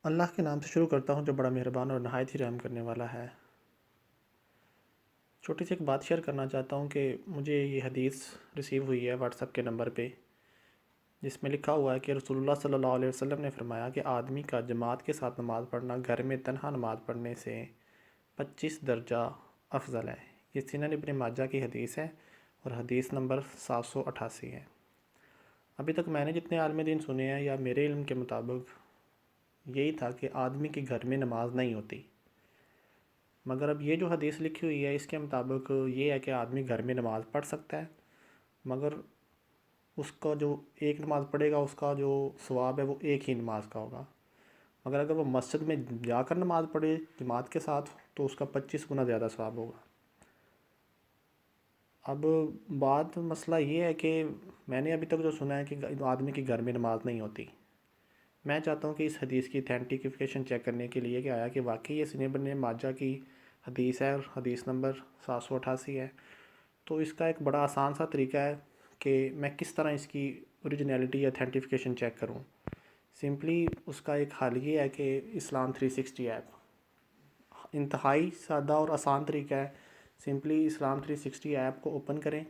اللہ کے نام سے شروع کرتا ہوں جو بڑا مہربان اور نہایت ہی رحم کرنے والا ہے۔ چھوٹی سی ایک بات شیئر کرنا چاہتا ہوں کہ مجھے یہ حدیث ریسیو ہوئی ہے واٹس ایپ کے نمبر پہ، جس میں لکھا ہوا ہے کہ رسول اللہ صلی اللہ علیہ وسلم نے فرمایا کہ آدمی کا جماعت کے ساتھ نماز پڑھنا گھر میں تنہا نماز پڑھنے سے 25 درجہ افضل ہے۔ یہ سنن ابن ماجہ کی حدیث ہے اور حدیث نمبر 788 ہے۔ ابھی تک میں نے جتنے عالم دین سنے ہیں یا میرے علم کے مطابق یہی تھا کہ آدمی کے گھر میں نماز نہیں ہوتی، مگر اب یہ جو حدیث لکھی ہوئی ہے اس کے مطابق یہ ہے کہ آدمی گھر میں نماز پڑھ سکتا ہے، مگر اس کا جو ایک نماز پڑھے گا اس کا جو ثواب ہے وہ ایک ہی نماز کا ہوگا، مگر اگر وہ مسجد میں جا کر نماز پڑھے جماعت کے ساتھ تو اس کا 25 گنا زیادہ ثواب ہوگا۔ اب بات مسئلہ یہ ہے کہ میں نے ابھی تک جو سنا ہے کہ آدمی کے گھر میں نماز نہیں ہوتی، میں چاہتا ہوں کہ اس حدیث کی اتھینٹیکیفیکیشن چیک کرنے کے لیے کہ آیا کہ واقعی یہ سنن ابن ماجہ کی حدیث ہے اور حدیث نمبر 788 ہے، تو اس کا ایک بڑا آسان سا طریقہ ہے کہ میں کس طرح اس کی اوریجنیلٹی یا اتھینٹیفیکیشن چیک کروں۔ سمپلی اس کا ایک حل یہ ہے کہ اسلام 360 ایپ، انتہائی سادہ اور آسان طریقہ ہے۔ سمپلی اسلام 360 ایپ کو اوپن کریں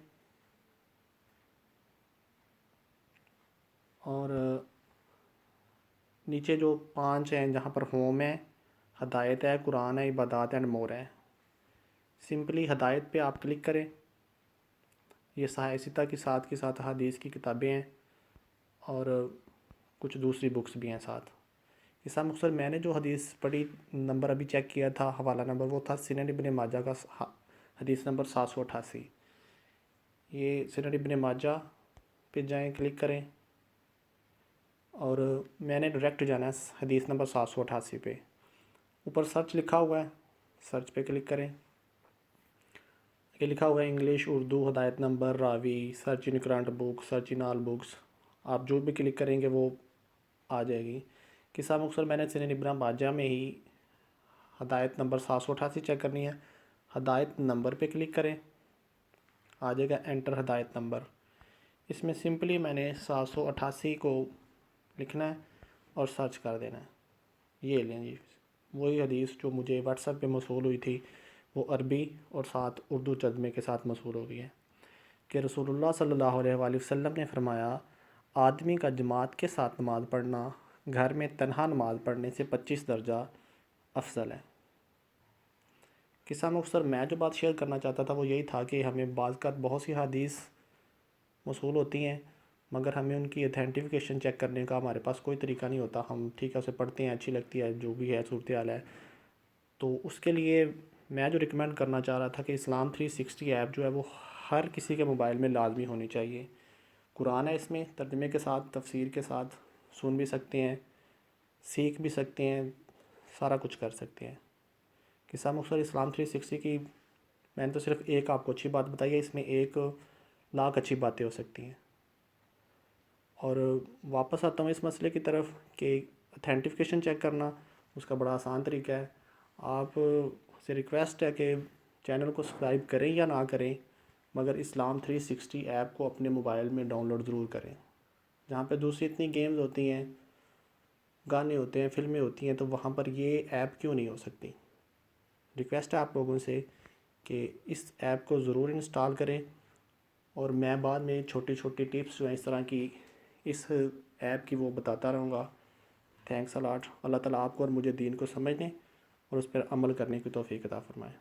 اور نیچے جو 5 ہیں جہاں پر ہوم ہے، ہدایت ہے، قرآن ہے، عبادات اینڈ مور ہے، سمپلی ہدایت پہ آپ کلک کریں۔ یہ سہایستا کے ساتھ حدیث کی کتابیں ہیں اور کچھ دوسری بکس بھی ہیں ساتھ۔ اس کا مقصد میں نے جو حدیث پڑھی، نمبر ابھی چیک کیا تھا، حوالہ نمبر وہ تھا سنن ابن ماجہ کا حدیث نمبر 788۔ یہ سنن ابن ماجہ پہ جائیں، کلک کریں اور میں نے ڈائریکٹ جانا ہے حدیث نمبر 788 پہ۔ اوپر سرچ لکھا ہوا ہے، سرچ پہ کلک کریں۔ یہ لکھا ہوا ہے انگلش، اردو، ہدایت number, Ravi, search in current book, search in all books, آپ جو بھی کلک کریں گے وہ آ جائے گی۔ قصہ مختصر میں نے سنن ابن ماجہ میں ہی ہدایت نمبر 788 چیک کرنی ہے، ہدایت نمبر پہ کلک کریں، آ جائے گا انٹر ہدایت نمبر۔ اس میں سمپلی میں نے 788 کو لکھنا ہے اور سرچ کر دینا ہے۔ یہ لیں جی، وہی حدیث جو مجھے واٹس ایپ پہ موصول ہوئی تھی، وہ عربی اور ساتھ اردو ترجمے کے ساتھ موصول ہو گئی ہے کہ رسول اللہ صلی اللہ علیہ وآلہ وسلم نے فرمایا آدمی کا جماعت کے ساتھ نماز پڑھنا گھر میں تنہا نماز پڑھنے سے 25 درجہ افضل ہے۔ قصہ مختصر میں جو بات شیئر کرنا چاہتا تھا وہ یہی تھا کہ ہمیں بعض کا بہت سی حدیث موصول ہوتی ہیں، مگر ہمیں ان کی اتھینٹیفیکیشن چیک کرنے کا ہمارے پاس کوئی طریقہ نہیں ہوتا۔ ہم ٹھیک ہے اسے پڑھتے ہیں، اچھی لگتی ہے، جو بھی ہے صورتحال ہے، تو اس کے لیے میں جو ریکمینڈ کرنا چاہ رہا تھا کہ اسلام 360 ایپ جو ہے وہ ہر کسی کے موبائل میں لازمی ہونی چاہیے۔ قرآن ہے اس میں ترجمے کے ساتھ، تفسیر کے ساتھ، سن بھی سکتے ہیں، سیکھ بھی سکتے ہیں، سارا کچھ کر سکتے ہیں۔ قصہ مختصر اسلام 360 کی میں نے تو صرف ایک آپ کو اچھی بات بتائی ہے، اس میں 1 لاکھ اچھی باتیں ہو سکتی ہیں۔ اور واپس آتا ہوں اس مسئلے کی طرف کہ اتھینٹیفیکیشن چیک کرنا اس کا بڑا آسان طریقہ ہے۔ آپ سے ریکویسٹ ہے کہ چینل کو سبسکرائب کریں یا نہ کریں، مگر اسلام 360 ایپ کو اپنے موبائل میں ڈاؤن لوڈ ضرور کریں۔ جہاں پہ دوسری اتنی گیمز ہوتی ہیں، گانے ہوتے ہیں، فلمیں ہوتی ہیں، تو وہاں پر یہ ایپ کیوں نہیں ہو سکتی؟ ریکویسٹ ہے آپ لوگوں سے کہ اس ایپ کو ضرور انسٹال کریں، اور میں بعد میں چھوٹی چھوٹی ٹپس جو ہیں اس طرح کی اس ایپ کی وہ بتاتا رہوں گا۔ Thanks allot. اللہ تعالیٰ آپ کو اور مجھے دین کو سمجھنے اور اس پر عمل کرنے کی توفیق عطا فرمائے۔